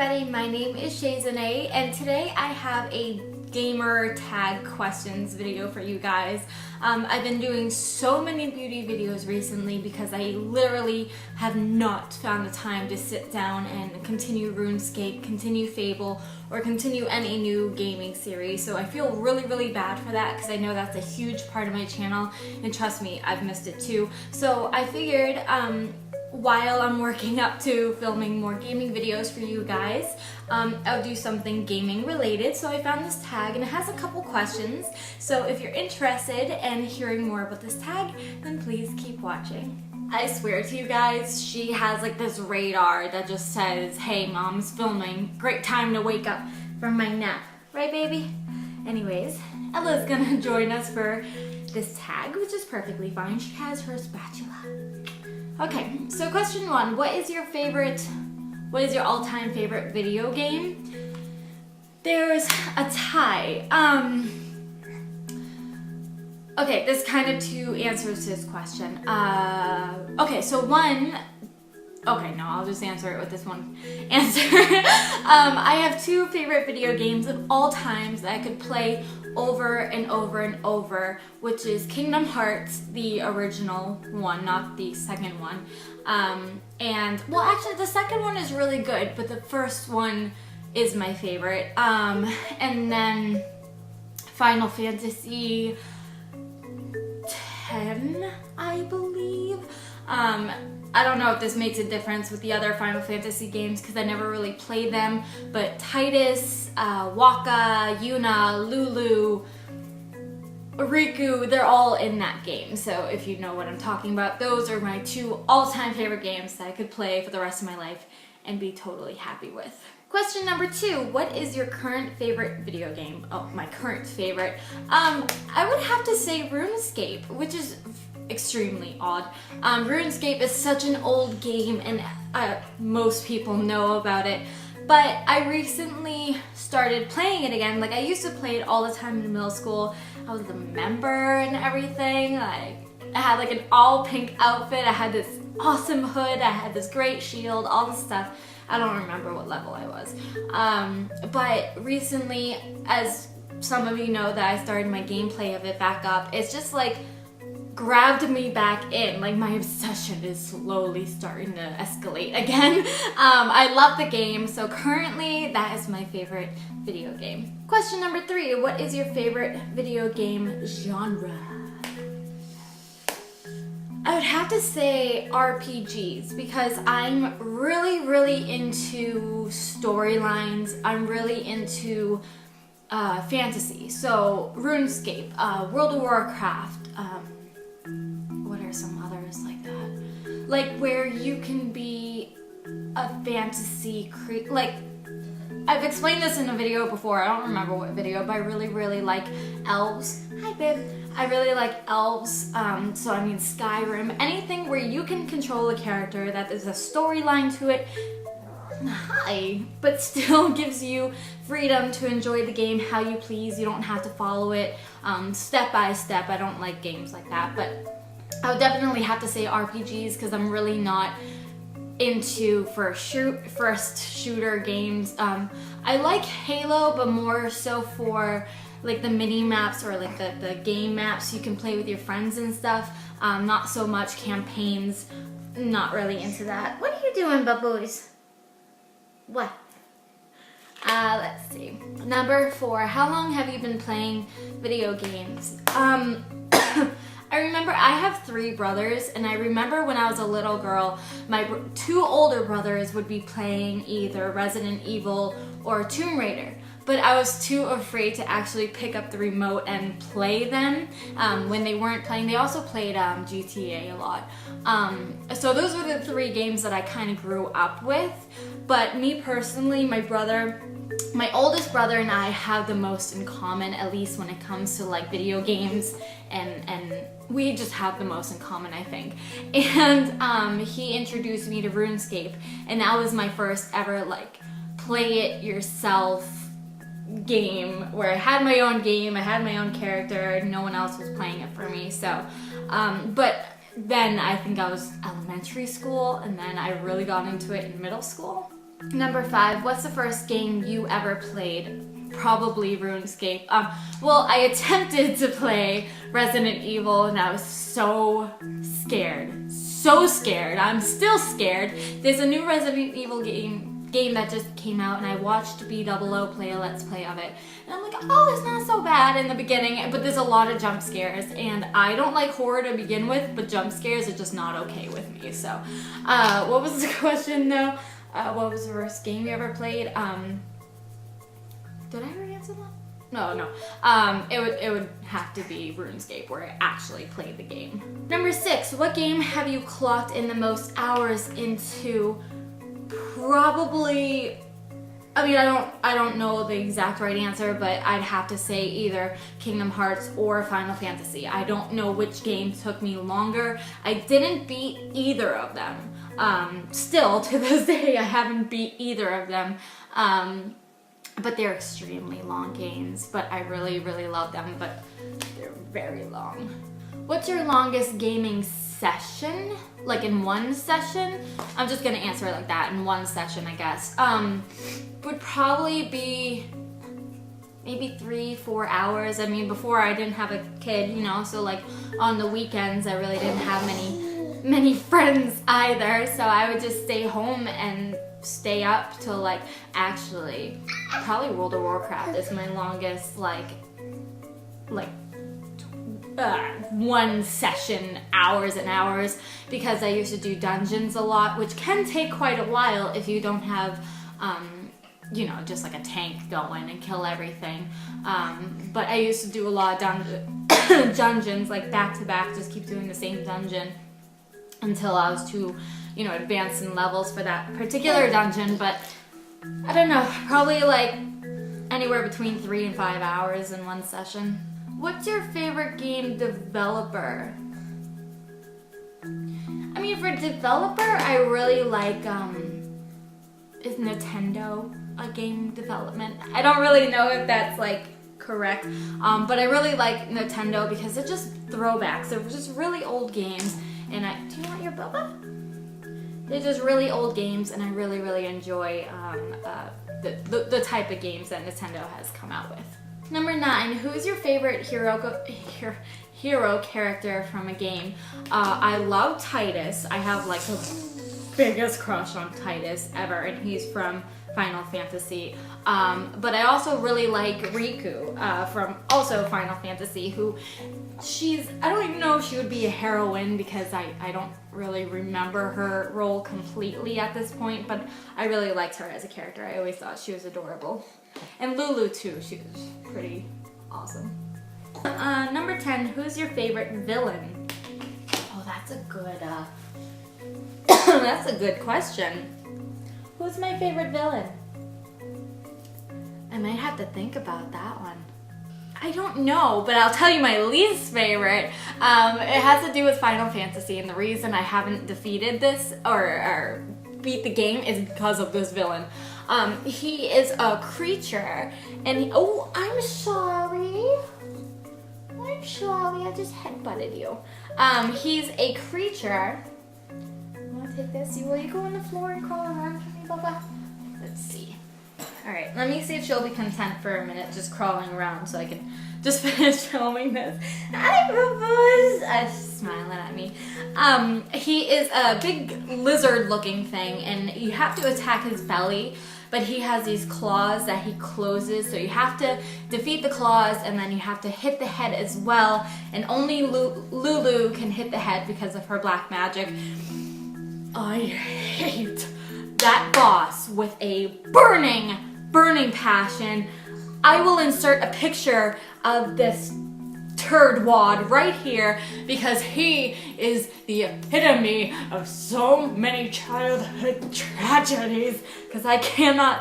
everybody, my name is Shazanae and today I have a gamer tag questions video for you guys. I've been doing so many beauty videos recently because I literally have not found the time to sit down and continue RuneScape, continue Fable, or continue any new gaming series. So I feel really bad for that because I know that's a huge part of my channel, and trust me, I've missed it too. So I figured while I'm working up to filming more gaming videos for you guys, I'll do something gaming related. So I found this tag and it has a couple questions. So if you're interested in hearing more about this tag, then please keep watching. I swear to you guys, she has like this radar that just says, "Hey, mom's filming. Great time to wake up from my nap." Right, baby? Anyways, Ella's gonna join us for this tag, which is perfectly fine. She has her spatula. Okay, so question one, what is your all-time favorite video game? There's a tie. Okay, there's kind of two answers to this question. Okay, so I'll just answer it with this one answer. I have two favorite video games of all times that I could play over and over and over, which is Kingdom Hearts, the original one, not the second one. Well, actually the second one is really good, but the first one is my favorite. And then Final Fantasy X, I believe. I don't know if this makes a difference with the other Final Fantasy games because I never really played them, but Tidus, Wakka, Yuna, Lulu, Riku, they're all in that game. So if you know what I'm talking about, those are my two all-time favorite games that I could play for the rest of my life and be totally happy with. Question number two, what is your current favorite video game? Oh, my current favorite. I would have to say RuneScape, which is extremely odd. RuneScape is such an old game and most people know about it, but I recently started playing it again. Like, I used to play it all the time in middle school. I was a member and everything. Like, I had like an all pink outfit, I had this awesome hood, I had this great shield, all this stuff. I don't remember what level I was. But recently, as some of you know, that I started my gameplay of it back up, it's just like grabbed me back in. Like, my obsession is slowly starting to escalate again. I love the game, so currently that is my favorite video game. Question number three, what is your favorite video game genre? I would have to say RPGs because I'm really into storylines. I'm really into fantasy. So RuneScape, World of Warcraft, what are some others like that? Like where you can be a fantasy like, I've explained this in a video before, I don't remember what video, but I really like elves. Hi babe. I really like elves, so I mean Skyrim, anything where you can control a character, that there's a storyline to it, but still gives you freedom to enjoy the game how you please. You don't have to follow it step by step. I don't like games like that, but I would definitely have to say RPGs because I'm really not into first shooter games. I like Halo, but more so for like the mini maps or like the game maps you can play with your friends and stuff. Not so much campaigns, not really into that. What are you doing, Bubbles? What? Let's see. Number four, how long have you been playing video games? I remember I have three brothers, and I remember when I was a little girl, my two older brothers would be playing either Resident Evil or Tomb Raider. But I was too afraid to actually pick up the remote and play them when they weren't playing. They also played GTA a lot. So those were the three games that I kind of grew up with. But me personally, my oldest brother and I have the most in common, at least when it comes to like video games, and we just have the most in common, I think. And he introduced me to RuneScape, and that was my first ever like play it yourself game where I had my own game, I had my own character, no one else was playing it for me. So but then I think I was elementary school, and then I really got into it in middle school. Number 5, what's the first game you ever played? Probably RuneScape. Well, I attempted to play Resident Evil and I was so scared. So scared. I'm still scared. There's a new Resident Evil game that just came out and I watched B00 play a Let's Play of it. And I'm like, oh, it's not so bad in the beginning, but there's a lot of jump scares and I don't like horror to begin with, but jump scares are just not okay with me. So, what was the question though? What was the first game you ever played? Did I already answer that? No. It would have to be RuneScape where I actually played the game. Number 6, what game have you clocked in the most hours into? Probably, I mean, I don't know the exact right answer, but I'd have to say either Kingdom Hearts or Final Fantasy. I don't know which game took me longer. I didn't beat either of them. Still, to this day, I haven't beat either of them. But they're extremely long games, but I really, really love them, but they're very long. What's your longest gaming session? Like in one session? I'm just gonna answer it like that, in one session, I guess. Would probably be maybe 3-4 hours. I mean, before I didn't have a kid, you know, so like on the weekends, I really didn't have many friends either, so I would just stay home and stay up till like, actually, probably World of Warcraft is my longest one session, hours and hours, because I used to do dungeons a lot, which can take quite a while if you don't have you know, just like a tank going and kill everything. But I used to do a lot of dungeons like back to back, just keep doing the same dungeon until I was too, you know, advanced in levels for that particular dungeon. But I don't know, probably like anywhere between 3 and 5 hours in one session. What's your favorite game developer? I mean, for developer, I really like, is Nintendo a game development? I don't really know if that's like correct, but I really like Nintendo because they're just throwbacks. They're just really old games, and do you want your boba? They're just really old games, and I really, really enjoy the type of games that Nintendo has come out with. Number 9, who is your favorite hero character from a game? I love Tidus. I have like the biggest crush on Tidus ever, and he's from Final Fantasy. But I also really like Riku from also Final Fantasy, who I don't even know if she would be a heroine because I don't really remember her role completely at this point, but I really liked her as a character. I always thought she was adorable. And Lulu too, she was pretty awesome. Number 10, who's your favorite villain? Oh, that's a good, that's a good question. Who's my favorite villain? I might have to think about that one. I don't know, but I'll tell you my least favorite. It has to do with Final Fantasy, and the reason I haven't defeated this or beat the game is because of this villain. He is a creature, and oh, I'm sorry. I'm sorry, I just headbutted you. He's a creature. You wanna take this? Will you go on the floor and crawl around for me, Bubba? Let's see. Alright, let me see if she'll be content for a minute just crawling around so I can just finish filming this. Hi, Bubba's! She's smiling at me. He is a big lizard-looking thing, and you have to attack his belly, but he has these claws that he closes, so you have to defeat the claws, and then you have to hit the head as well, and only Lulu can hit the head because of her black magic. I hate that boss with a burning passion. I will insert a picture of this turd wad right here because he is the epitome of so many childhood tragedies, because I can't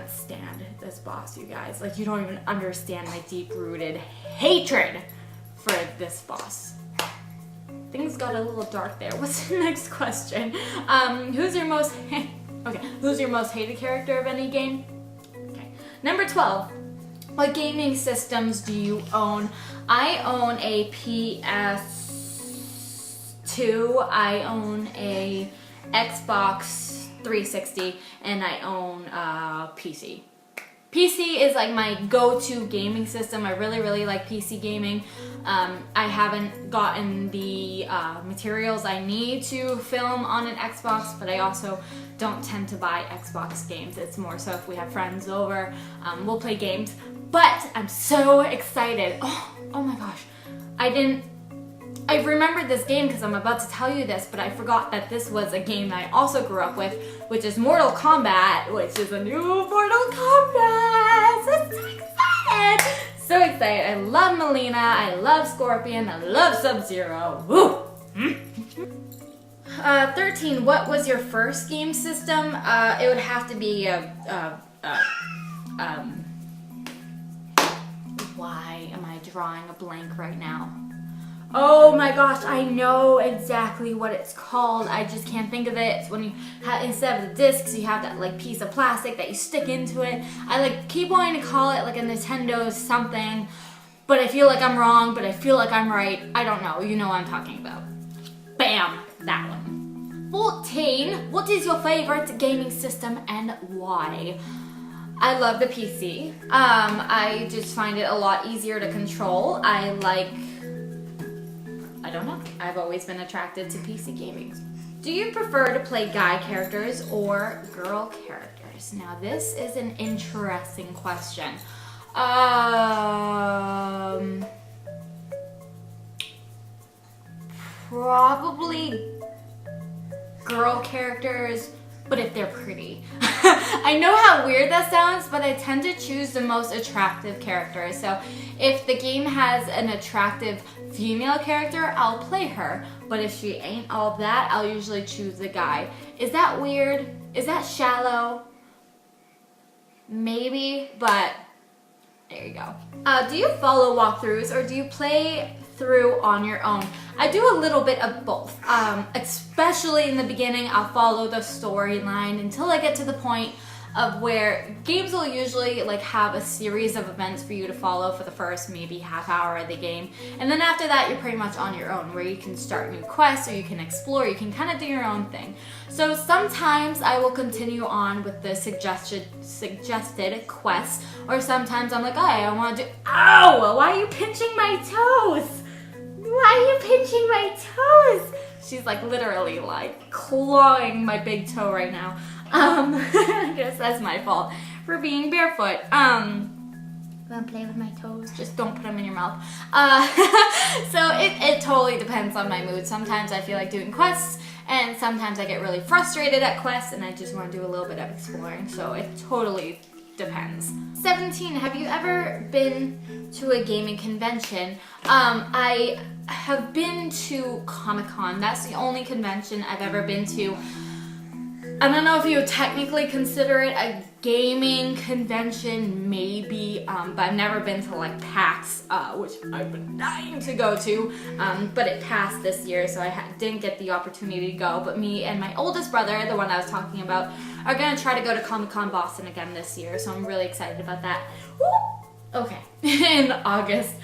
stand this boss, you guys. Like, you don't even understand my deep-rooted hatred for this boss. Things got a little dark there. What's the next question? Who's your most hated character of any game? Okay. Number 12. What gaming systems do you own? I own a PS2. I own a Xbox 360, and I own PC. PC is like my go-to gaming system. I really like PC gaming. I haven't gotten the materials I need to film on an Xbox, but I also don't tend to buy Xbox games. It's more so if we have friends over, we'll play games. But I'm so excited. Oh my gosh. I remembered this game because I'm about to tell you this, but I forgot that this was a game that I also grew up with, which is Mortal Kombat, which is a new Mortal Kombat. So excited! So excited. I love Mileena, I love Scorpion, I love Sub-Zero. Woo! 13, what was your first game system? It would have to be why am I drawing a blank right now? Oh my gosh, I know exactly what it's called. I just can't think of it. It's when you have, instead of the discs, you have that like piece of plastic that you stick into it. I like keep wanting to call it like a Nintendo something, but I feel like I'm wrong, but I feel like I'm right. I don't know. You know what I'm talking about. Bam! That one. 14. What is your favorite gaming system and why? I love the PC. I just find it a lot easier to control. I don't know. I've always been attracted to PC gaming. Do you prefer to play guy characters or girl characters? Now this is an interesting question. Probably girl characters, but if they're pretty. I know how weird that sounds, but I tend to choose the most attractive characters. So if the game has an attractive female character, I'll play her. But if she ain't all that, I'll usually choose the guy. Is that weird? Is that shallow? Maybe, but there you go. Do you follow walkthroughs or do you play through on your own? I do a little bit of both. Especially in the beginning, I'll follow the storyline until I get to the point of where games will usually like have a series of events for you to follow for the first maybe half hour of the game. And then after that, you're pretty much on your own, where you can start new quests or you can explore, you can kind of do your own thing. So sometimes I will continue on with the suggested quests, or sometimes I'm like, oh, I want to do, ow, why are you pinching my toes? Why are you pinching my toes? She's like literally like clawing my big toe right now. I guess that's my fault for being barefoot. Wanna play with my toes? Just don't put them in your mouth. So it totally depends on my mood. Sometimes I feel like doing quests, and sometimes I get really frustrated at quests and I just want to do a little bit of exploring. So it totally depends. 17, have you ever been to a gaming convention? I have been to Comic-Con. That's the only convention I've ever been to. I don't know if you would technically consider it a gaming convention, maybe, but I've never been to like PAX, which I've been dying to go to, but it passed this year, so I didn't get the opportunity to go. But me and my oldest brother, the one I was talking about, are gonna try to go to Comic-Con Boston again this year, so I'm really excited about that. Woo! Okay, in August.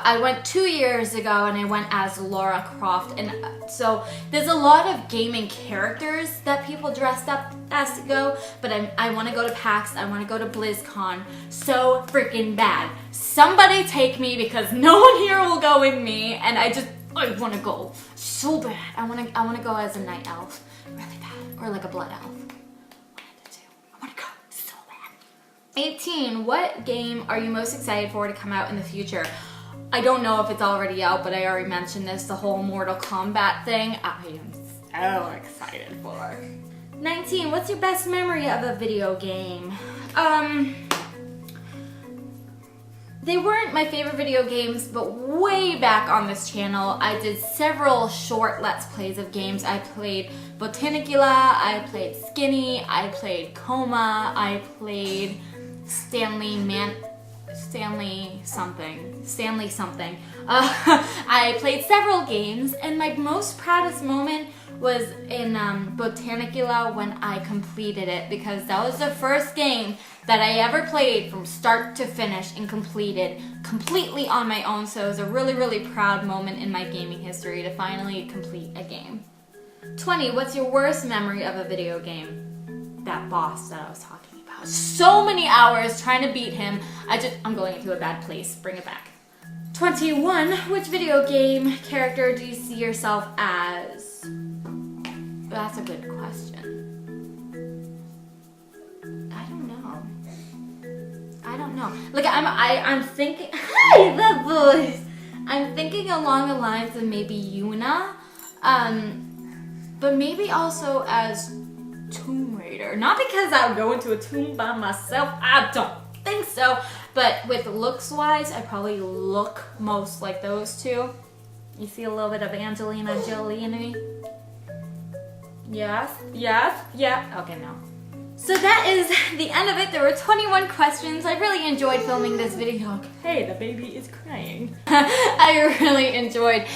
I went 2 years ago and I went as Lara Croft, and so there's a lot of gaming characters that people dressed up as to go, but I want to go to PAX, I want to go to BlizzCon so freaking bad. Somebody take me because no one here will go with me, and I want to go so bad. I want to go as a night elf really bad, or like a blood elf. 18, what game are you most excited for to come out in the future? I don't know if it's already out, but I already mentioned this, the whole Mortal Kombat thing. I am so excited for. 19, what's your best memory of a video game? They weren't my favorite video games, but way back on this channel, I did several short Let's Plays of games. I played Botanicula, I played Skinny, I played Coma, I played Stanley something. I played several games, and my most proudest moment was in Botanicula when I completed it, because that was the first game that I ever played from start to finish and completed completely on my own. So it was a really, really proud moment in my gaming history to finally complete a game. 20, what's your worst memory of a video game? That boss that I was talking about. So many hours trying to beat him. I'm going into a bad place. Bring it back. 21, which video game character do you see yourself as? That's a good question. I don't know. Look, I'm thinking. Hi, the boys. I'm thinking along the lines of maybe Yuna, but maybe also as Tomb Raider. Not because I would go into a tomb by myself. I don't think so. But with looks wise, I probably look most like those two. You see a little bit of Angelina Jolie in me. Yes. Okay, no. So that is the end of it. There were 21 questions. I really enjoyed filming this video. Hey, the baby is crying. I really enjoyed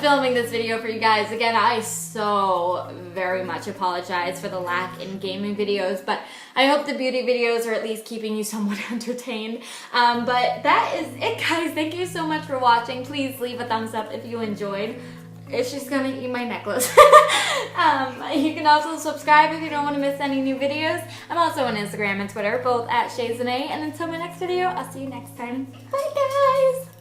filming this video for you guys. Again, I so very much apologize for the lack in gaming videos, but I hope the beauty videos are at least keeping you somewhat entertained. But that is it, guys. Thank you so much for watching. Please leave a thumbs up if you enjoyed. It's just gonna eat my necklace. You can also subscribe if you don't want to miss any new videos. I'm also on Instagram and Twitter, both at ShayZenae. And until my next video, I'll see you next time. Bye, guys!